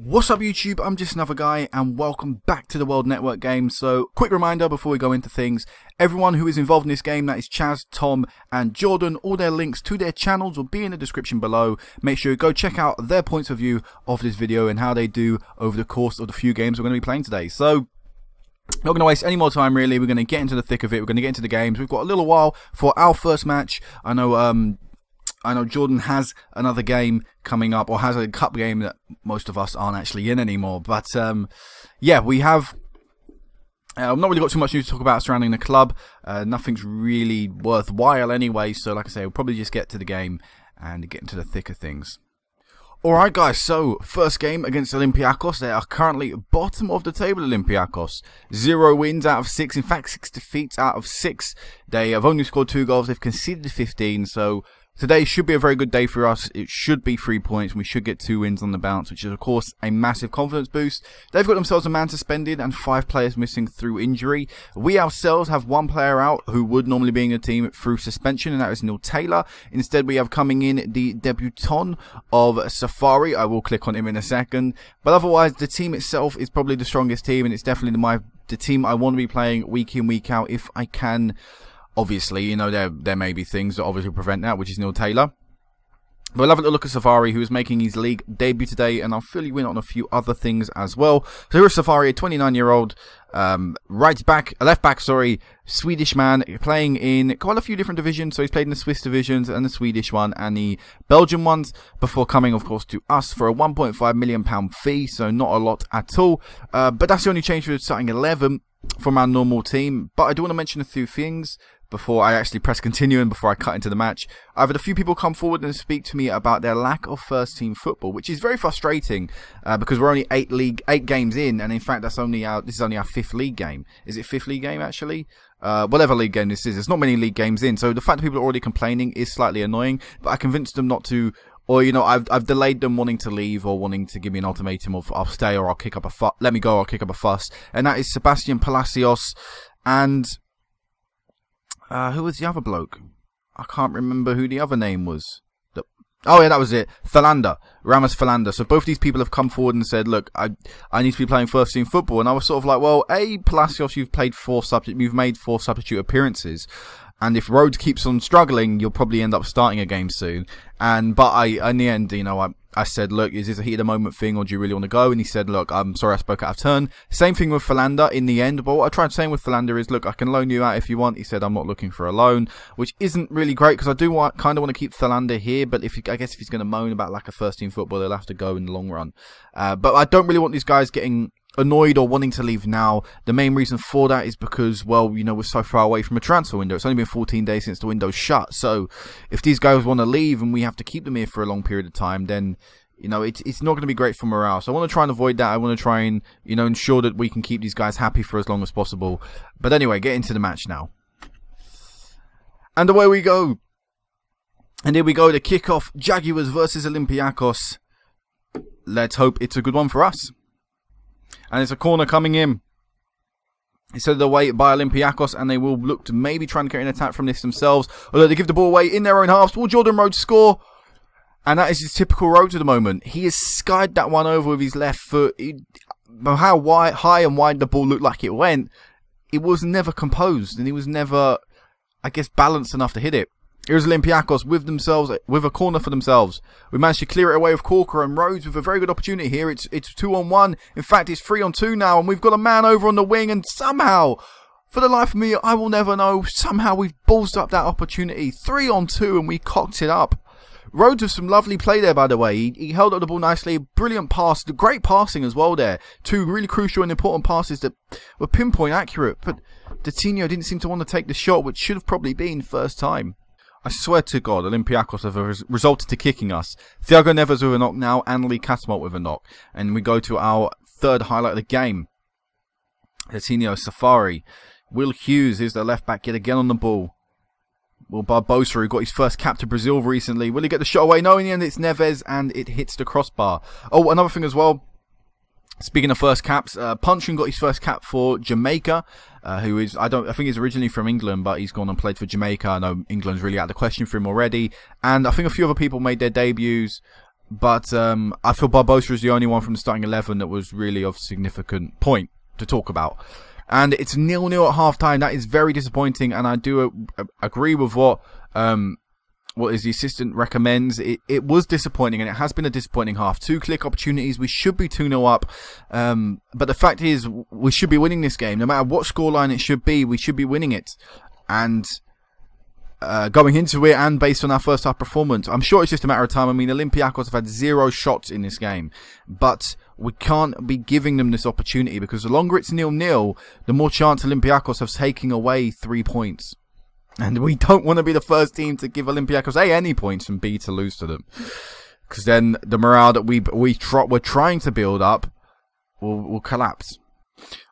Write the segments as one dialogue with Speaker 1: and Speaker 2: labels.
Speaker 1: What's up YouTube, I'm just another guy and welcome back to the World Network game. So quick reminder before we go into things, everyone who is involved in this game, that is Chaz, Tom and Jordan, all their links to their channels will be in the description below. Make sure you go check out their points of view of this video and how they do over the course of the few games we're going to be playing today. So not going to waste any more time really, we're going to get into the thick of it, we're going to get into the games. We've got a little while for our first match. I know Jordan has another game coming up, or has a cup game that most of us aren't actually in anymore. But yeah, we have not really got too much news to talk about surrounding the club. Nothing's really worthwhile anyway, so like I say, we'll probably just get to the game and get into the thick of things. Alright guys, so first game against Olympiacos. They are currently bottom of the table, Olympiacos. 0 wins out of 6, in fact 6 defeats out of 6. They have only scored 2 goals, they've conceded 15, so today should be a very good day for us. It should be 3 points and we should get 2 wins on the bounce, which is of course a massive confidence boost. They've got themselves a man suspended and 5 players missing through injury. We ourselves have 1 player out who would normally be in the team through suspension, and that is Neil Taylor. Instead we have coming in the debutant of Safari. I will click on him in a second. But otherwise the team itself is probably the strongest team, and it's definitely the team I want to be playing week in, week out if I can. Obviously, you know, there may be things that obviously prevent that, which is Neil Taylor. But I'll have a little look at Safari, who is making his league debut today, and I'll fill you in on a few other things as well. So here's Safari, a 29-year-old left back, Swedish man, playing in quite a few different divisions. So he's played in the Swiss divisions and the Swedish one and the Belgian ones before coming, of course, to us for a £1.5 million fee. So not a lot at all. But that's the only change for the starting 11 from our normal team. But I do want to mention a few things before I actually press continue and before I cut into the match. I've had a few people come forward and speak to me about their lack of first team football, which is very frustrating because we're only 8 games in, and in fact this is only our 5th league game. Is it 5th league game actually? Whatever league game this is, there's not many league games in, so the fact that people are already complaining is slightly annoying. But I convinced them not to, or you know, I've delayed them wanting to leave or wanting to give me an ultimatum of I'll stay or I'll kick up a fuss. Let me go or I'll kick up a fuss. And that is Sebastian Palacios and who was the other bloke? I can't remember who the other name was. Oh yeah, that was it. Ramos Philander. So both these people have come forward and said, look, I need to be playing first team football. And I was sort of like, well, Palacios, you've made 4 substitute appearances. And if Rhodes keeps on struggling, you'll probably end up starting a game soon. But in the end, you know, I said, look, is this a heat of the moment thing, or do you really want to go? And he said, look, I'm sorry I spoke out of turn. Same thing with Philander in the end. But what I tried saying with Philander is, look, I can loan you out if you want. He said, I'm not looking for a loan, which isn't really great because I do kind of want to keep Philander here. But I guess if he's going to moan about lack of first team football, they'll have to go in the long run. But I don't really want these guys getting annoyed or wanting to leave now. The main reason for that is because, well, you know, we're so far away from a transfer window. It's only been 14 days since the window's shut. So if these guys want to leave and we have to keep them here for a long period of time, then, you know, it's not going to be great for morale. So I want to try and avoid that. I want to try and, you know, ensure that we can keep these guys happy for as long as possible. But anyway, get into the match now. And away we go. And here we go, the kickoff, Jaguars versus Olympiacos. Let's hope it's a good one for us. And it's a corner coming in. It's headed away by Olympiacos, and they will look to maybe try and get an attack from this themselves. Although they give the ball away in their own halves. Will Jordan Rhodes score? And that is his typical Rhodes at the moment. He has skied that one over with his left foot. How high and wide the ball looked like it went, it was never composed, and he was never, I guess, balanced enough to hit it. Here's Olympiacos with a corner for themselves. We managed to clear it away with Corker, and Rhodes with a very good opportunity here. It's 2-on-1. In fact, it's 3-on-2 now, and we've got a man over on the wing, and somehow, for the life of me, I will never know, somehow we've ballsed up that opportunity. 3-on-2, and we cocked it up. Rhodes with some lovely play there, by the way. He held up the ball nicely. Brilliant pass. Great passing as well there. 2 really crucial and important passes that were pinpoint accurate. But Coutinho didn't seem to want to take the shot, which should have probably been first time. I swear to God, Olympiacos have resulted to kicking us. Thiago Neves with a knock now, and Lee Catamont with a knock. And we go to our third highlight of the game. Coutinho, Safari. Will Hughes is the left back yet again on the ball. Will Barbosa, who got his first cap to Brazil recently. Will he get the shot away? No, in the end it's Neves, and it hits the crossbar. Oh, another thing as well. Speaking of first caps, Punchin got his first cap for Jamaica, who is, I think he's originally from England, but he's gone and played for Jamaica. I know England's really out of the question for him already. And I think a few other people made their debuts. But I feel Barbosa is the only one from the starting 11 that was really of significant point to talk about. And it's 0-0 at half-time. That is very disappointing, and I do agree with what is the assistant recommends. It was disappointing, and it has been a disappointing half. 2 click opportunities. We should be 2-0 up. But the fact is, we should be winning this game. No matter what scoreline it should be, we should be winning it. And going into it, and based on our first half performance, I'm sure it's just a matter of time. I mean, Olympiacos have had 0 shots in this game. But we can't be giving them this opportunity, because the longer it's 0-0, the more chance Olympiacos have taking away 3 points. And we don't want to be the first team to give Olympiacos A, any points, and B, to lose to them. Because then the morale that we're trying to build up will collapse.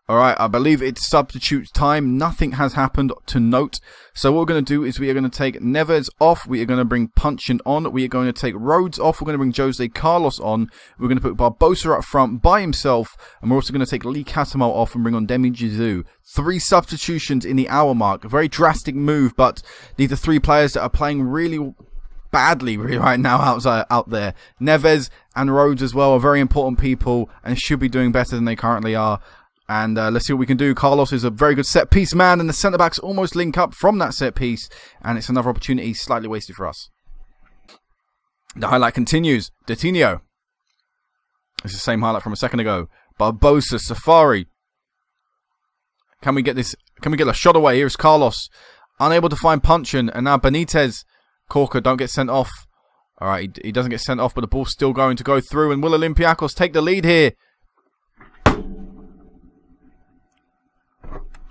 Speaker 1: Alright, I believe it's substitute time. Nothing has happened to note. So what we're going to do is we are going to take Neves off. We are going to bring Punchin on. We are going to take Rhodes off. We're going to bring Jose Carlos on. We're going to put Barbosa up front by himself. And we're also going to take Lee Catamol off and bring on Demi Gizu. 3 substitutions in the hour mark. A very drastic move, but these are 3 players that are playing really badly right now out there. Neves and Rhodes as well are very important people and should be doing better than they currently are. And let's see what we can do. Carlos is a very good set-piece man, and the centre-backs almost link up from that set-piece, and it's another opportunity slightly wasted for us. The highlight continues. Coutinho. It's the same highlight from a second ago. Barbosa, Safari. Can we get this? Can we get a shot away? Here's Carlos. Unable to find Punchin, and now Benitez. Corker, don't get sent off. Alright, he doesn't get sent off, but the ball's still going to go through, and will Olympiacos take the lead here?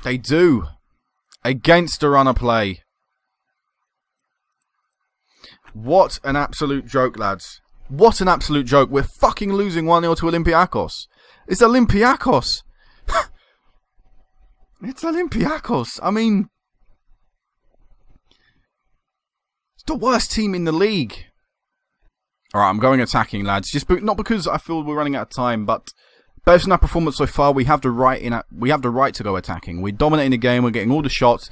Speaker 1: They do. Against a runner play. What an absolute joke, lads. What an absolute joke. We're fucking losing 1-0 to Olympiacos. It's Olympiacos. It's Olympiacos. I mean, it's the worst team in the league. Alright, I'm going attacking, lads. Just not because I feel we're running out of time, but based on our performance so far, we have the right to go attacking. We're dominating the game. We're getting all the shots.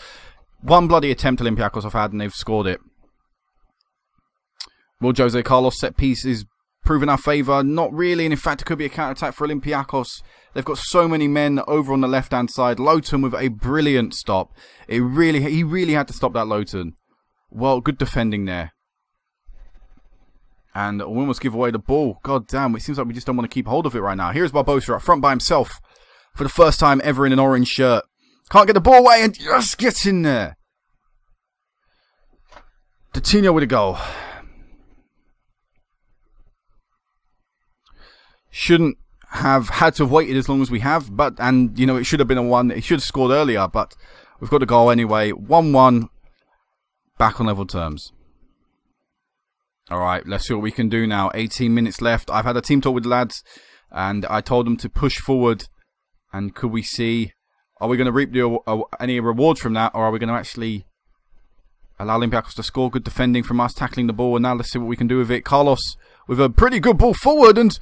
Speaker 1: One bloody attempt Olympiacos have had, and they've scored it. Will Jose Carlos set piece is proving our favour? Not really, and in fact, it could be a counter-attack for Olympiacos. They've got so many men over on the left-hand side. Lowton with a brilliant stop. He really had to stop that, Lowton. Well, good defending there. And we almost give away the ball. God damn, it seems like we just don't want to keep hold of it right now. Here's Barbosa up front by himself. For the first time ever in an orange shirt. Can't get the ball away and just gets in there. Coutinho with a goal. Shouldn't have had to have waited as long as we have. And, you know, it should have been a 1. He should have scored earlier. But we've got a goal anyway. 1-1. Back on level terms. Alright, let's see what we can do now. 18 minutes left. I've had a team talk with the lads, and I told them to push forward. And could we see, are we going to reap any rewards from that, or are we going to actually allow Olympiacos to score? Good defending from us, tackling the ball, and now let's see what we can do with it. Carlos with a pretty good ball forward, and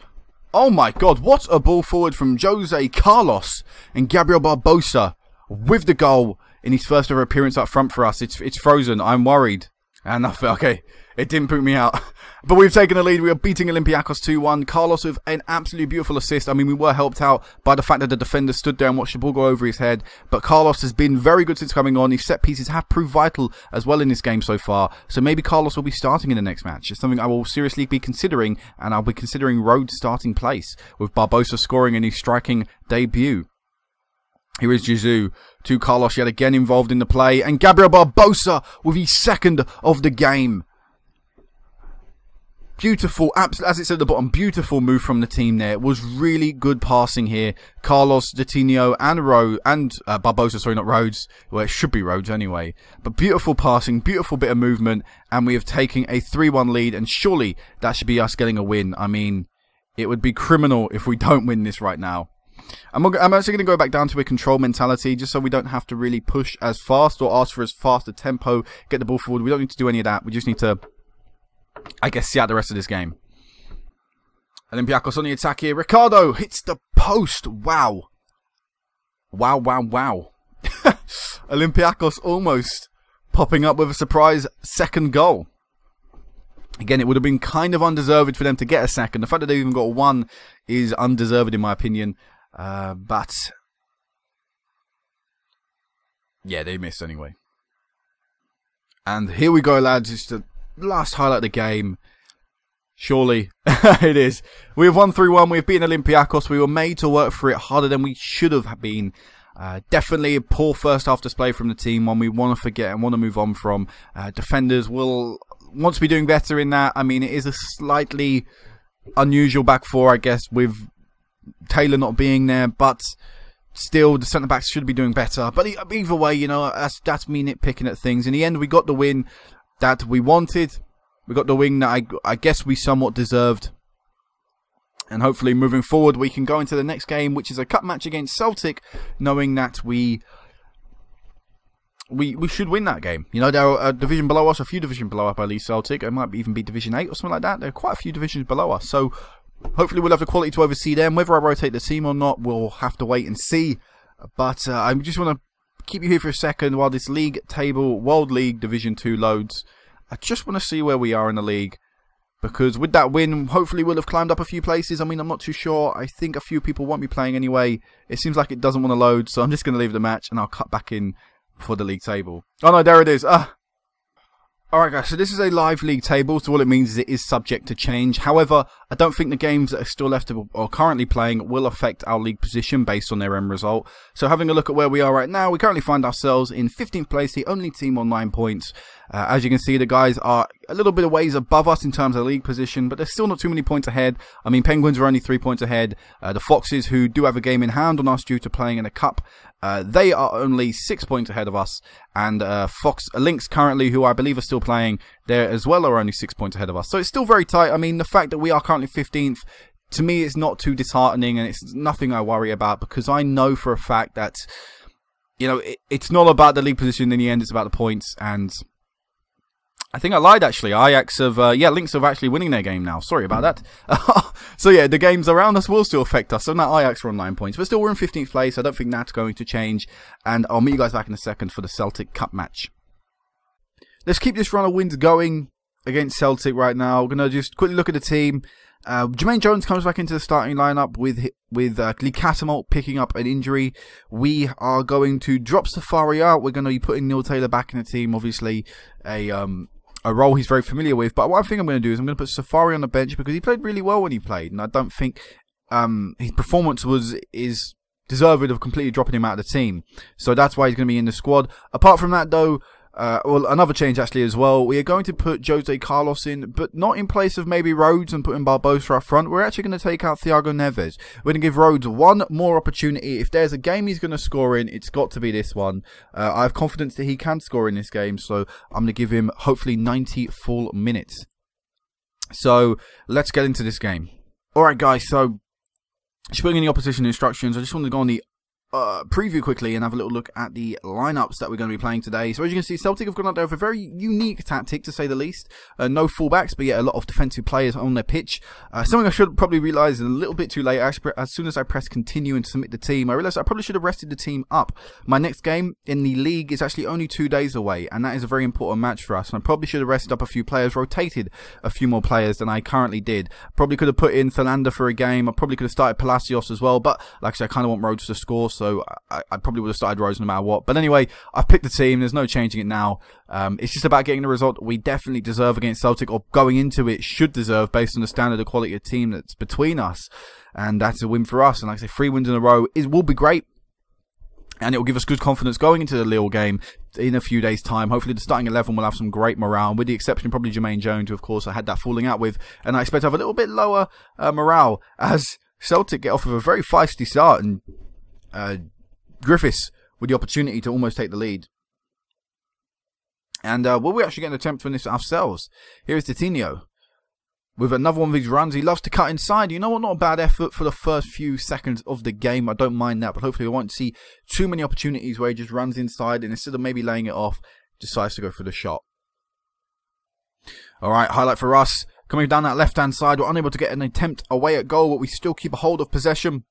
Speaker 1: oh my god, what a ball forward from Jose Carlos and Gabriel Barbosa with the goal in his first ever appearance up front for us. It's frozen. I'm worried. And I felt, okay, it didn't put me out. But we've taken the lead. We are beating Olympiacos 2-1. Carlos with an absolutely beautiful assist. I mean, we were helped out by the fact that the defender stood there and watched the ball go over his head. But Carlos has been very good since coming on. His set pieces have proved vital as well in this game so far. So maybe Carlos will be starting in the next match. It's something I will seriously be considering. And I'll be considering Rhodes' starting place, with Barbosa scoring in his striking debut. Here is Gizu to Carlos yet again involved in the play. And Gabriel Barbosa with his second of the game. Beautiful, as it said at the bottom, beautiful move from the team there. It was really good passing here. Carlos, Coutinho and Barbosa, sorry, not Rhodes. Well, it should be Rhodes anyway. But beautiful passing, beautiful bit of movement. And we have taken a 3-1 lead. And surely that should be us getting a win. I mean, it would be criminal if we don't win this right now. I'm actually going to go back down to a control mentality, just so we don't have to really push as fast or ask for as fast a tempo, get the ball forward. We don't need to do any of that. We just need to, I guess, see out the rest of this game. Olympiacos on the attack here. Ricardo hits the post. Wow. Wow, wow, wow. Olympiacos almost popping up with a surprise second goal. Again, it would have been kind of undeserved for them to get a second. The fact that they even got one is undeserved in my opinion. But yeah, they missed anyway. And here we go, lads. It's the last highlight of the game. Surely it is. We have won 3-1. We've beaten Olympiacos. We were made to work for it harder than we should have been. Definitely a poor first half display from the team, one we want to forget and want to move on from. Defenders will want to be doing better in that. I mean, it is a slightly unusual back four, I guess, with Taylor not being there, but still the centre backs should be doing better. But either way, you know, that's me nitpicking at things. In the end, we got the win that we wanted. We got the win that I guess we somewhat deserved. And hopefully moving forward we can go into the next game, which is a cup match against Celtic, knowing that we should win that game. You know, they're a division below us, a few divisions below us, I believe, Celtic. It might even be Division 8 or something like that. There are quite a few divisions below us. So hopefully we'll have the quality to oversee them. Whether I rotate the team or not, we'll have to wait and see. But I just want to keep you here for a second while this league table, World League Division 2 loads. I just want to see where we are in the league, because with that win, hopefully we'll have climbed up a few places. I mean, I'm not too sure. I think a few people won't be playing anyway. It seems like it doesn't want to load, so I'm just going to leave the match and I'll cut back in for the league table. Oh no, there it is. Alright guys, so this is a live league table, so all it means is it is subject to change. However, I don't think the games that are still left or currently playing will affect our league position based on their end result. So having a look at where we are right now, we currently find ourselves in 15th place, the only team on 9 points. As you can see, the guys are a little bit of ways above us in terms of league position, but there's still not too many points ahead. I mean, Penguins are only 3 points ahead. The Foxes, who do have a game in hand on us due to playing in a cup, they are only 6 points ahead of us. And Lynx currently, who I believe are still playing, there as well are only 6 points ahead of us. So it's still very tight. I mean, the fact that we are currently 15th, to me, it's not too disheartening, and it's nothing I worry about, because I know for a fact that, you know, it's not about the league position in the end, it's about the points. And I think I lied, actually. Lynx are actually winning their game now. Sorry about that. So yeah, the games around us will still affect us. So now Ajax are on 9 points, but still we're in 15th place. I don't think that's going to change. And I'll meet you guys back in a second for the Celtic Cup match. Let's keep this run of wins going against Celtic right now. We're going to just quickly look at the team. Jermaine Jones comes back into the starting lineup with Lee Catamalt picking up an injury. We are going to drop Safari out. We're going to be putting Neil Taylor back in the team. Obviously, a role he's very familiar with. But one thing I'm going to do is I'm going to put Safari on the bench, because he played really well when he played, and I don't think his performance is deserved of completely dropping him out of the team. So that's why he's going to be in the squad. Apart from that, though, well, another change actually as well. We are going to put Jose Carlos in, but not in place of maybe Rhodes and putting Barbosa up front. We're actually going to take out Thiago Neves. We're going to give Rhodes one more opportunity. If there's a game he's going to score in, it's got to be this one. I have confidence that he can score in this game, so I'm going to give him hopefully 90 full minutes. So let's get into this game. Alright guys, so just putting in the opposition instructions, I just want to go on the preview quickly and have a little look at the lineups that we're going to be playing today. So as you can see, Celtic have gone out there with a very unique tactic, to say the least. No fullbacks, but yet a lot of defensive players on their pitch. Something I should probably realise a little bit too late. As soon as I press continue and submit the team, I realised I probably should have rested the team up. My next game in the league is actually only 2 days away, and that is a very important match for us. And I probably should have rested up a few players, rotated a few more players than I currently did. Probably could have put in Thalander for a game. I probably could have started Palacios as well, but like I said, I kind of want Rhodes to score, so I probably would have started Rhodes no matter what. But anyway, I've picked the team. There's no changing it now. It's just about getting the result we definitely deserve against Celtic, or going into it should deserve, based on the standard of quality of team that's between us. And that's a win for us. And like I say, 3 wins in a row will be great. And it will give us good confidence going into the Lille game in a few days' time. Hopefully the starting 11 will have some great morale, with the exception of probably Jermaine Jones, who of course I had that falling out with. And I expect to have a little bit lower morale as Celtic get off of a very feisty start, and Griffiths with the opportunity to almost take the lead. And will we actually get an attempt from this ourselves? Here is Titinho with another one of these runs. He loves to cut inside. You know what? Not a bad effort for the first few seconds of the game. I don't mind that, but hopefully we won't see too many opportunities where he just runs inside and instead of maybe laying it off, decides to go for the shot. Alright, highlight for us. Coming down that left-hand side, we're unable to get an attempt away at goal, but we still keep a hold of possession.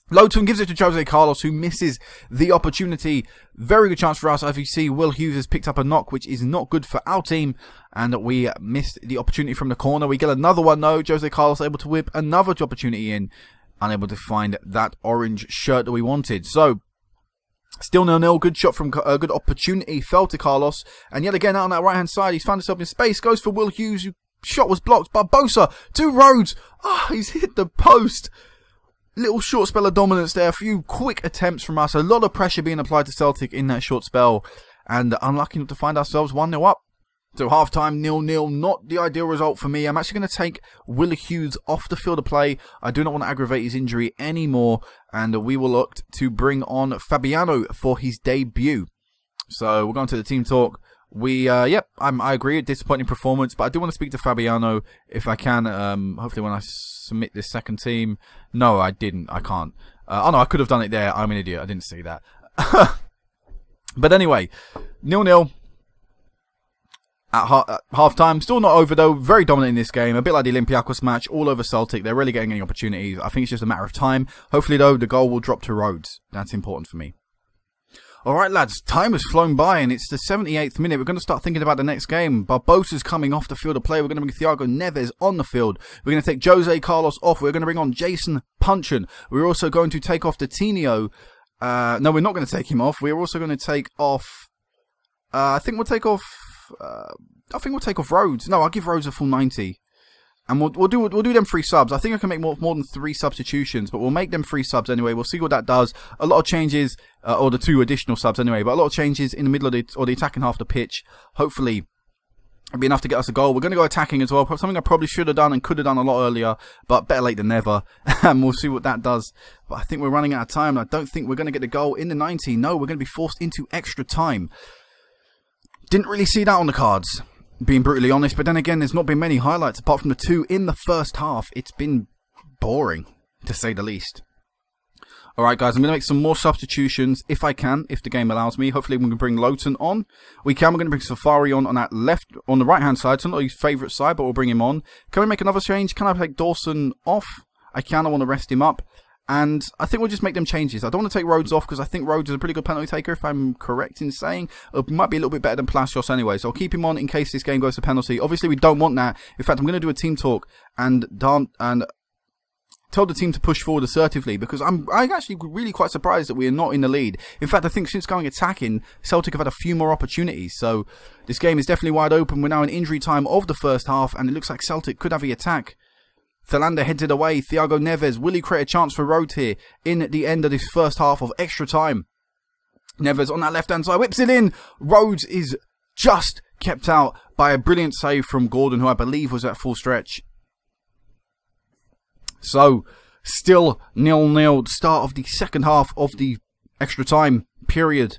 Speaker 1: Lowton gives it to Jose Carlos, who misses the opportunity. Very good chance for us. As you see, Will Hughes has picked up a knock, which is not good for our team. And we missed the opportunity from the corner. We get another one, though. Jose Carlos able to whip another opportunity in. Unable to find that orange shirt that we wanted. So, still 0-0. Good shot from a good opportunity. Fell to Carlos. And yet again, out on that right-hand side, he's found himself in space. Goes for Will Hughes, who shot was blocked. Barbosa to Rhodes. Ah, he's hit the post. Little short spell of dominance there. A few quick attempts from us. A lot of pressure being applied to Celtic in that short spell. And unlucky enough to find ourselves 1-0 up. So half-time 0-0. Not the ideal result for me. I'm actually going to take Will Hughes off the field of play. I do not want to aggravate his injury anymore. And we will look to bring on Fabiano for his debut. So we're going to the team talk. I agree, a disappointing performance, but I do want to speak to Fabiano if I can, hopefully when I submit this second team. No, I didn't, I can't. Oh no, I could have done it there, I'm an idiot, I didn't see that. But anyway, 0-0 at half-time, still not over though, very dominant in this game, a bit like the Olympiacos match, all over Celtic, they're really getting any opportunities. I think it's just a matter of time. Hopefully though, the goal will drop to Rhodes, that's important for me. Alright lads, time has flown by and it's the 78th minute. We're going to start thinking about the next game. Barbosa's coming off the field of play. We're going to bring Thiago Neves on the field. We're going to take Jose Carlos off. We're going to bring on Jason Puncheon. We're also going to take off Coutinho. No, we're not going to take him off. We're also going to take off... I think we'll take off Rhodes. No, I'll give Rhodes a full 90. And we'll do them 3 subs. I think I can make more than 3 substitutions, but we'll make them 3 subs anyway. We'll see what that does. A lot of changes, or the 2 additional subs anyway, but a lot of changes in the middle of the attacking half of the pitch. Hopefully, it'll be enough to get us a goal. We're going to go attacking as well. Something I probably should have done and could have done a lot earlier, but better late than never. And we'll see what that does. But I think we're running out of time. I don't think we're going to get the goal in the 90. No, we're going to be forced into extra time. Didn't really see that on the cards, being brutally honest, but then again, there's not been many highlights apart from the 2 in the first half. It's been boring, to say the least. Alright guys, I'm going to make some more substitutions if I can, if the game allows me. Hopefully we can bring Lowton on. We're going to bring Safari on that on the right hand side, so not his favourite side, but we'll bring him on. Can we make another change? Can I take Dawson off? I can, I want to rest him up. And I think we'll just make them changes. I don't want to take Rhodes off because I think Rhodes is a pretty good penalty taker, if I'm correct in saying. It might be a little bit better than Palacios anyway, so I'll keep him on in case this game goes to penalty. Obviously, we don't want that. In fact, I'm going to do a team talk and tell the team to push forward assertively because I'm actually really quite surprised that we are not in the lead. In fact, I think since going attacking, Celtic have had a few more opportunities. So this game is definitely wide open. We're now in injury time of the first half, and it looks like Celtic could have the attack. Thelander heads it away. Thiago Neves. Will he create a chance for Rhodes here in the end of this first half of extra time? Neves on that left-hand side. Whips it in. Rhodes is just kept out by a brilliant save from Gordon, who I believe was at full stretch. So, still 0-0. Start of the second half of the extra time period.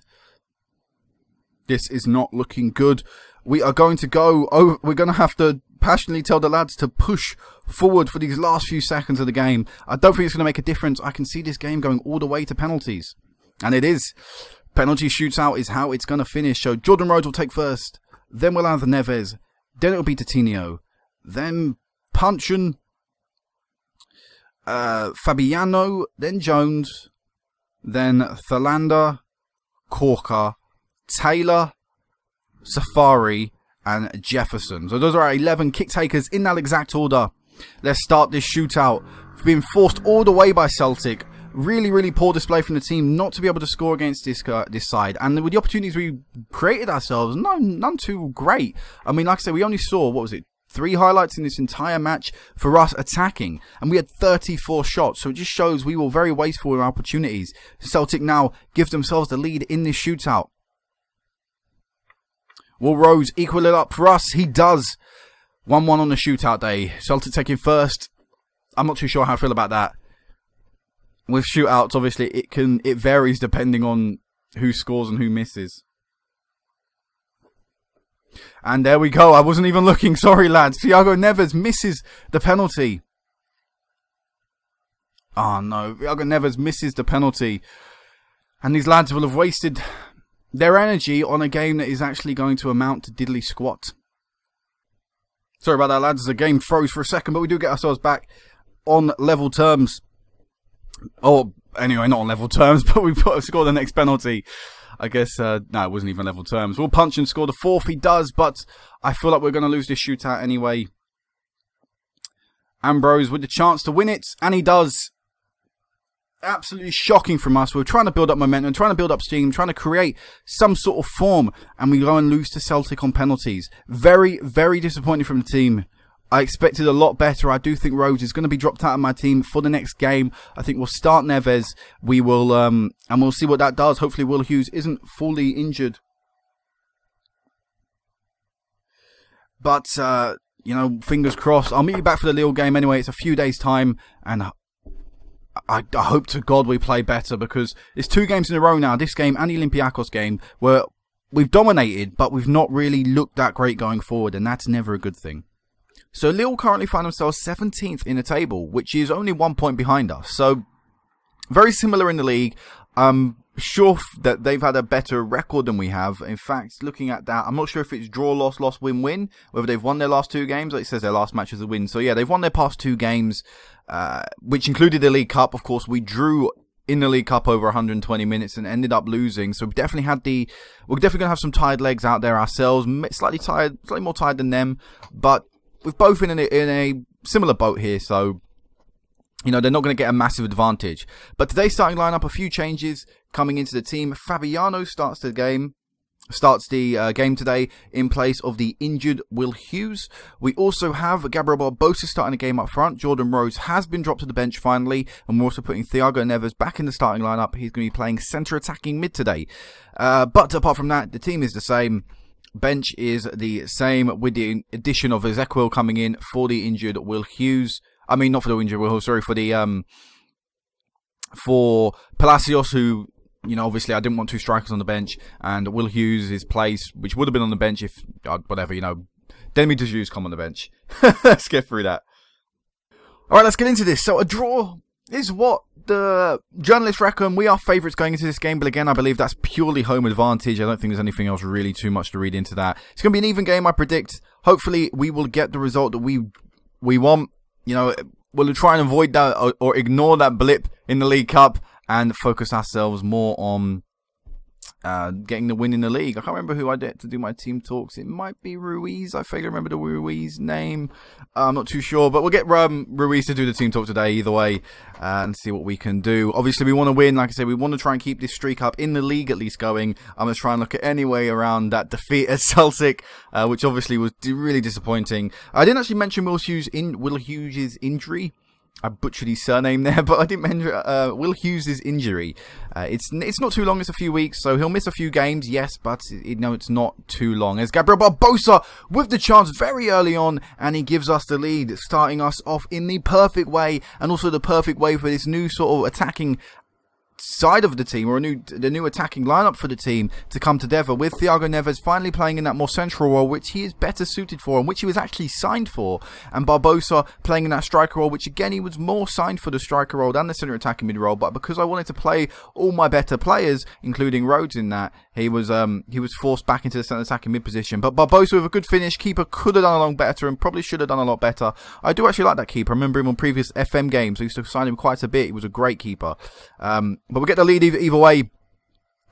Speaker 1: This is not looking good. We are going to go over. We're going to have to passionately tell the lads to push forward for these last few seconds of the game. I don't think it's going to make a difference. I can see this game going all the way to penalties. And it is. Penalty shootout is how it's going to finish. So Jordan Rhodes will take first. Then we'll have Neves. Then it'll be Coutinho. Then Puncheon. Fabiano. Then Jones. Then Thelander. Corker. Taylor. Safari. And Jefferson. So those are our 11 kick takers in that exact order. Let's start this shootout. We've been forced all the way by Celtic. Really, really poor display from the team not to be able to score against this side. And with the opportunities we created ourselves, none too great. I mean, like I said, we only saw, what was it, 3 highlights in this entire match for us attacking. And we had 34 shots. So it just shows we were very wasteful in our opportunities. Celtic now give themselves the lead in this shootout. Will Rhodes equal it up for us? He does. 1-1 on the shootout day. Celtic taking first. I'm not too sure how I feel about that. With shootouts, obviously, it varies depending on who scores and who misses. And there we go. I wasn't even looking. Sorry, lads. Thiago Neves misses the penalty. Oh, no. Thiago Neves misses the penalty. And these lads will have wasted their energy on a game that is actually going to amount to diddly squat. Sorry about that, lads. The game froze for a second, but we do get ourselves back on level terms. Or Anyway, not on level terms, but we scored the next penalty. I guess, no, it wasn't even level terms. We'll punch and score the fourth. He does, but I feel like we're going to lose this shootout anyway. Ambrose with the chance to win it, and he does. Absolutely shocking from us. We're trying to build up momentum, trying to build up steam, trying to create some sort of form, and we go and lose to Celtic on penalties. Very, very disappointing from the team. I expected a lot better. I do think Rhodes is going to be dropped out of my team for the next game. I think we'll start Neves. We will, and we'll see what that does. Hopefully Will Hughes isn't fully injured. But, you know, fingers crossed. I'll meet you back for the Lille game anyway. It's a few days' time, and I hope to God we play better, because it's 2 games in a row now, this game and the Olympiacos game, where we've dominated, but we've not really looked that great going forward, and that's never a good thing. So Lille currently find themselves 17th in the table, which is only 1 point behind us. So very similar in the league. I'm sure that they've had a better record than we have. In fact, looking at that, I'm not sure if it's draw, loss, loss, win, win. Whether they've won their last 2 games. Like it says their last match is a win. So yeah, they've won their past 2 games, which included the League Cup. Of course, we drew in the League Cup over 120 minutes and ended up losing. So we've definitely had we're definitely going to have some tired legs out there ourselves. Slightly more tired than them. But we're both in a similar boat here, so, you know, they're not going to get a massive advantage. But today's starting lineup, a few changes coming into the team. Fabiano starts the game today in place of the injured Will Hughes. We also have Gabriel Barbosa starting the game up front. Jordan Rhodes has been dropped to the bench finally, and we're also putting Thiago Neves back in the starting lineup. He's going to be playing centre attacking mid today. But apart from that, the team is the same. Bench is the same, with the addition of Ezequiel coming in for the injured Will Hughes. I mean, not for the injured Will Hughes, sorry, for Palacios, who, you know, obviously I didn't want 2 strikers on the bench, and Will Hughes' his place, which would have been on the bench if, whatever, you know, Demi de Jus come on the bench. Let's get through that. Alright, let's get into this. So a draw is what the journalists reckon. We are favourites going into this game, but again, I believe that's purely home advantage. I don't think there's anything else really too much to read into that. It's going to be an even game, I predict. Hopefully, we will get the result that we want. You know, we'll try and avoid that or ignore that blip in the League Cup and focus ourselves more on getting the win in the league. I can't remember who I did to do my team talks. It might be Ruiz. I fail to remember the Ruiz name. I'm not too sure, but we'll get Ruiz to do the team talk today either way and see what we can do. Obviously, we want to win. Like I said, we want to try and keep this streak up in the league at least going. I'm going to try and look at any way around that defeat at Celtic, which obviously was really disappointing. I didn't actually mention Will Hughes' injury. I butchered his surname there, but I didn't mention Will Hughes' injury. It's not too long, it's a few weeks, so he'll miss a few games, yes, but no, it's not too long. As Gabriel Barbosa with the chance very early on, and he gives us the lead, starting us off in the perfect way, and also the perfect way for this new sort of attacking side of the team, or the new attacking lineup for the team to come together, with Thiago Neves finally playing in that more central role, which he is better suited for and which he was actually signed for, and Barbosa playing in that striker role, which again he was more signed for the striker role than the centre attacking mid role, but because I wanted to play all my better players, including Rhodes in that, he was forced back into the centre attacking mid position. But Barbosa with a good finish. Keeper could have done a lot better and probably should have done a lot better. I do actually like that keeper. I remember him on previous FM games. I used to sign him quite a bit. He was a great keeper. But we get the lead either way,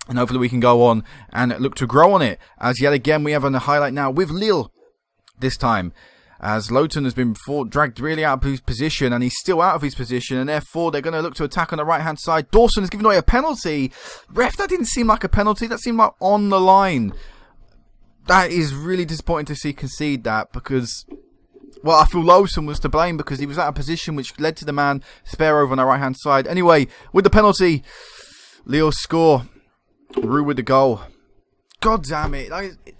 Speaker 1: and hopefully we can go on and look to grow on it, as yet again we have a highlight now with Lille this time, as Lowton has been dragged really out of his position, and he's still out of his position, and therefore they're going to look to attack on the right hand side. Dawson has given away a penalty. Ref, that didn't seem like a penalty, that seemed like on the line. That is really disappointing to see concede that, because, well, I feel Lawson was to blame because he was out of position, which led to the man spare over on the right hand side. Anyway, with the penalty, Lille score. Roux with the goal. God damn it!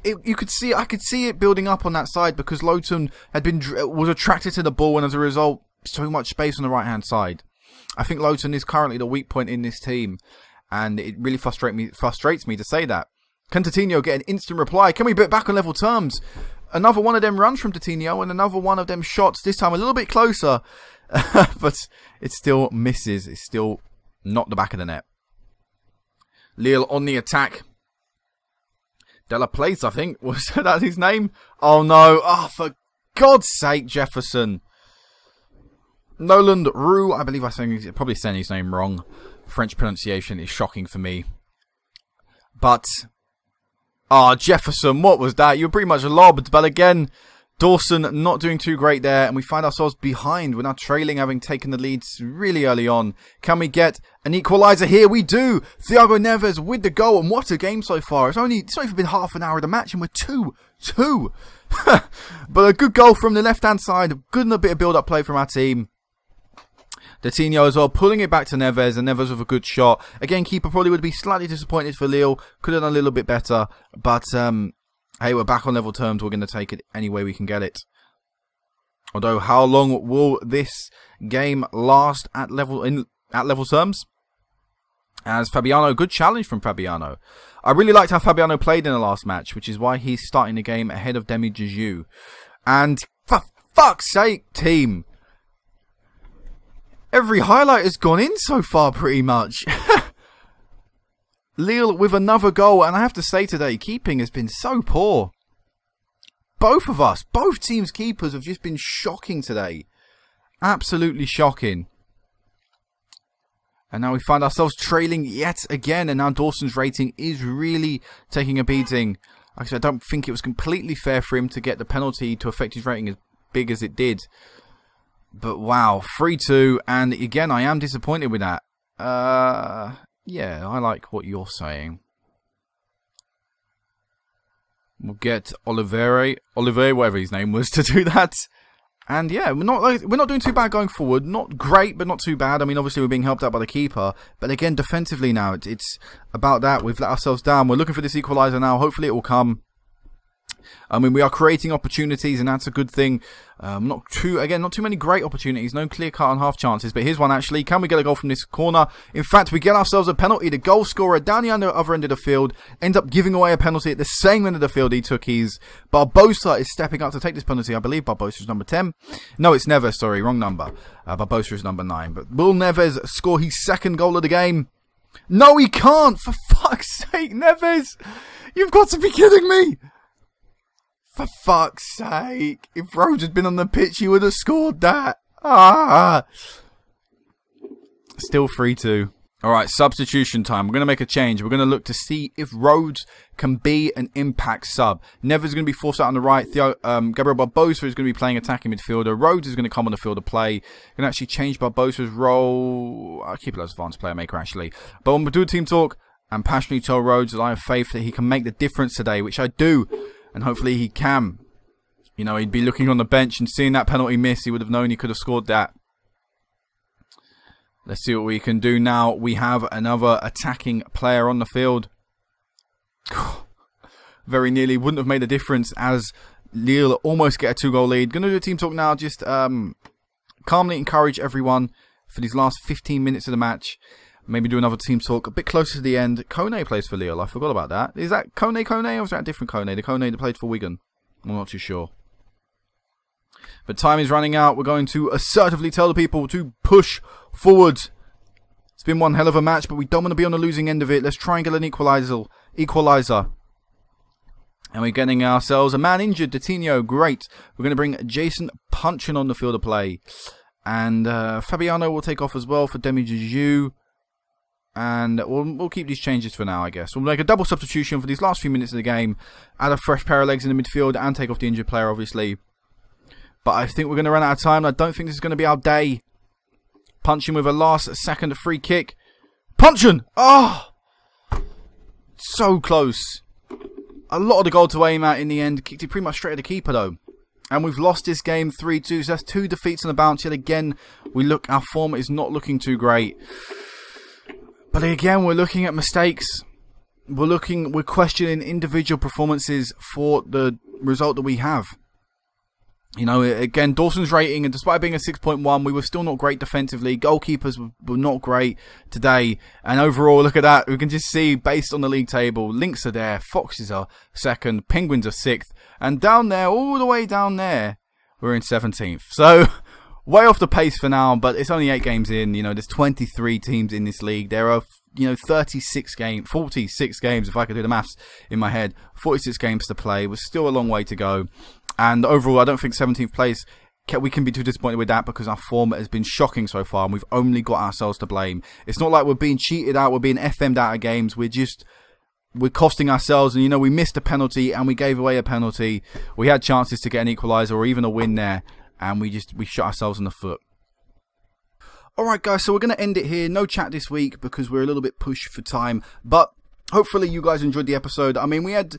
Speaker 1: You could see, I could see it building up on that side because Lowton was attracted to the ball, and as a result, so much space on the right hand side. I think Lowton is currently the weak point in this team, and it really frustrates me to say that. Can Coutinho get an instant reply? Can we get back on level terms? Another one of them runs from Coutinho, and another one of them shots. This time a little bit closer, but it still misses. It's still not the back of the net. Lille on the attack. Della Place, I think. Was that his name? Oh no. Oh, for God's sake, Jefferson. Noland Roux, I believe probably saying his name wrong. French pronunciation is shocking for me. But, Jefferson, what was that? You were pretty much lobbed, but again, Dawson not doing too great there, and we find ourselves behind. We're now trailing, having taken the leads really early on. Can we get an equaliser here? We do! Thiago Neves with the goal, and what a game so far. It's not even been half an hour of the match, and we're 2-2. But a good goal from the left-hand side, good and a bit of build-up play from our team. Coutinho as well, pulling it back to Neves, and Neves with a good shot. Again, keeper probably would be slightly disappointed for Lille. Could have done a little bit better, but hey, we're back on level terms. We're going to take it any way we can get it. Although, how long will this game last at level terms? As Fabiano, good challenge from Fabiano. I really liked how Fabiano played in the last match, which is why he's starting the game ahead of Demi Jeju. And for fuck's sake, team, every highlight has gone in so far, pretty much. Lille with another goal, and I have to say today, keeping has been so poor. Both of us, both teams' keepers have just been shocking today. Absolutely shocking. And now we find ourselves trailing yet again, and now Dawson's rating is really taking a beating. Actually, I don't think it was completely fair for him to get the penalty to affect his rating as big as it did. But wow, 3-2, and again, I am disappointed with that. Yeah, I like what you're saying. We'll get Olivier, whatever his name was, to do that. And yeah, we're not doing too bad going forward. Not great, but not too bad. I mean, obviously we're being helped out by the keeper. But again, defensively now, it's about that. We've let ourselves down. We're looking for this equaliser now. Hopefully it will come. I mean, we are creating opportunities, and that's a good thing. Not too many great opportunities, no clear-cut and half chances. But here's one, actually. Can we get a goal from this corner? In fact, we get ourselves a penalty. The goal scorer down the other end of the field ends up giving away a penalty at the same end of the field he took his. Barbosa is stepping up to take this penalty. I believe Barbosa is number 10. No, it's Neves, sorry, wrong number. Barbosa is number 9. But will Neves score his second goal of the game? No, he can't! For fuck's sake, Neves! You've got to be kidding me! For fuck's sake. If Rhodes had been on the pitch, he would have scored that. Still 3-2. Alright, substitution time. We're going to make a change. We're going to look to see if Rhodes can be an impact sub. Neves is going to be forced out on the right. Gabriel Barbosa is going to be playing attacking midfielder. Rhodes is going to come on the field to play. Going to actually change Barbosa's role. I'll keep it as advanced player maker, actually. But when we do team talk, I'm passionately told Rhodes that I have faith that he can make the difference today, which I do. And hopefully he can. You know, he'd be looking on the bench and seeing that penalty miss. He would have known he could have scored that. Let's see what we can do now. We have another attacking player on the field. Very nearly wouldn't have made a difference as Lille almost get a 2-goal lead. Gonna do a team talk now. Just calmly encourage everyone for these last 15 minutes of the match. Maybe do another team talk a bit closer to the end. Kone plays for Lille. I forgot about that. Is that Kone or is that a different Kone? The Kone that played for Wigan. I'm not too sure. But time is running out. We're going to assertively tell the people to push forward. It's been one hell of a match, but we don't want to be on the losing end of it. Let's try and get an equaliser. And we're getting ourselves a man injured. Coutinho, great. We're going to bring Jason Punchin on the field to play. And Fabiano will take off as well for Demi Jeju. And we'll keep these changes for now, I guess. We'll make a double substitution for these last few minutes of the game. Add a fresh pair of legs in the midfield and take off the injured player, obviously. But I think we're going to run out of time. I don't think this is going to be our day. Punching with a last-second free kick. Punchin! Oh! So close. A lot of the goal to aim at in the end. Kicked it pretty much straight at the keeper, though. And we've lost this game 3-2. So that's 2 defeats on the bounce. Yet again, our form is not looking too great. But again, we're looking at mistakes. We're questioning individual performances for the result that we have. You know, again, Dawson's rating, and despite being a 6.1, we were still not great defensively. Goalkeepers were not great today. And overall, look at that. We can just see, based on the league table, Lynx are there, Foxes are second, Penguins are 6th. And down there, all the way down there, we're in 17th. So way off the pace for now, but it's only 8 games in. You know, there's 23 teams in this league. There are, 46 games, if I could do the maths in my head. 46 games to play. We're still a long way to go. And overall, I don't think 17th place we can be too disappointed with that because our form has been shocking so far and we've only got ourselves to blame. It's not like we're being cheated out, we're being FM'd out of games, we're costing ourselves. And you know, we missed a penalty and we gave away a penalty. We had chances to get an equaliser or even a win there, and we shot ourselves in the foot. Alright guys, so we're going to end it here. No chat this week because we're a little bit pushed for time, but hopefully you guys enjoyed the episode. I mean, we had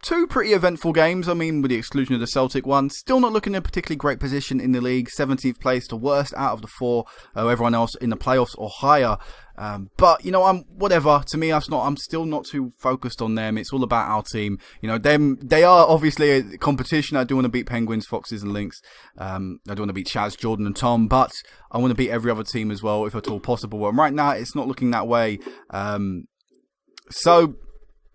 Speaker 1: 2 pretty eventful games, I mean, with the exclusion of the Celtic one. Still not looking in a particularly great position in the league. 17th place, the worst out of the 4. Everyone else in the playoffs or higher. But, you know, whatever. To me, I'm still not too focused on them. It's all about our team. You know, they are obviously a competition. I do want to beat Penguins, Foxes and Lynx. I do want to beat Chaz, Jordan and Tom. But I want to beat every other team as well, if at all possible. And right now, it's not looking that way. So,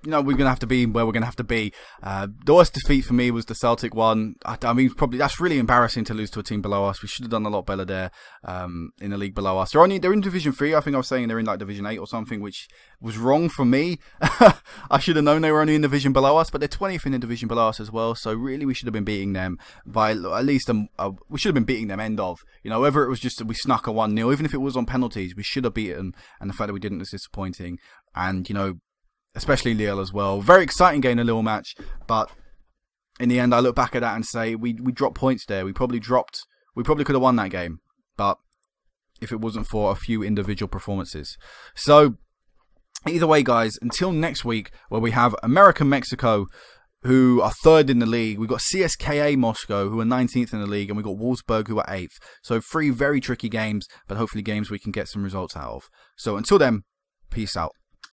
Speaker 1: you know, we're going to have to be where we're going to have to be. The worst defeat for me was the Celtic one. I mean, probably that's really embarrassing to lose to a team below us. We should have done a lot better there in the league below us. They're in Division 3. I think I was saying they're in like Division 8 or something, which was wrong for me. I should have known they were only in the division below us, but they're 20th in the division below us as well. So really, we should have been beating them by at least we should have been beating them end of. You know, whether it was just we snuck a 1-0, even if it was on penalties, we should have beaten them. And the fact that we didn't is disappointing. And, you know, especially Lille as well. Very exciting game, a Lille match, but in the end, I look back at that and say we dropped points there. We probably could have won that game, but if it wasn't for a few individual performances. So either way, guys, until next week, where we have American Mexico, who are 3rd in the league. We've got CSKA Moscow, who are 19th in the league, and we've got Wolfsburg, who are 8th. So 3 very tricky games, but hopefully games we can get some results out of. So until then, peace out.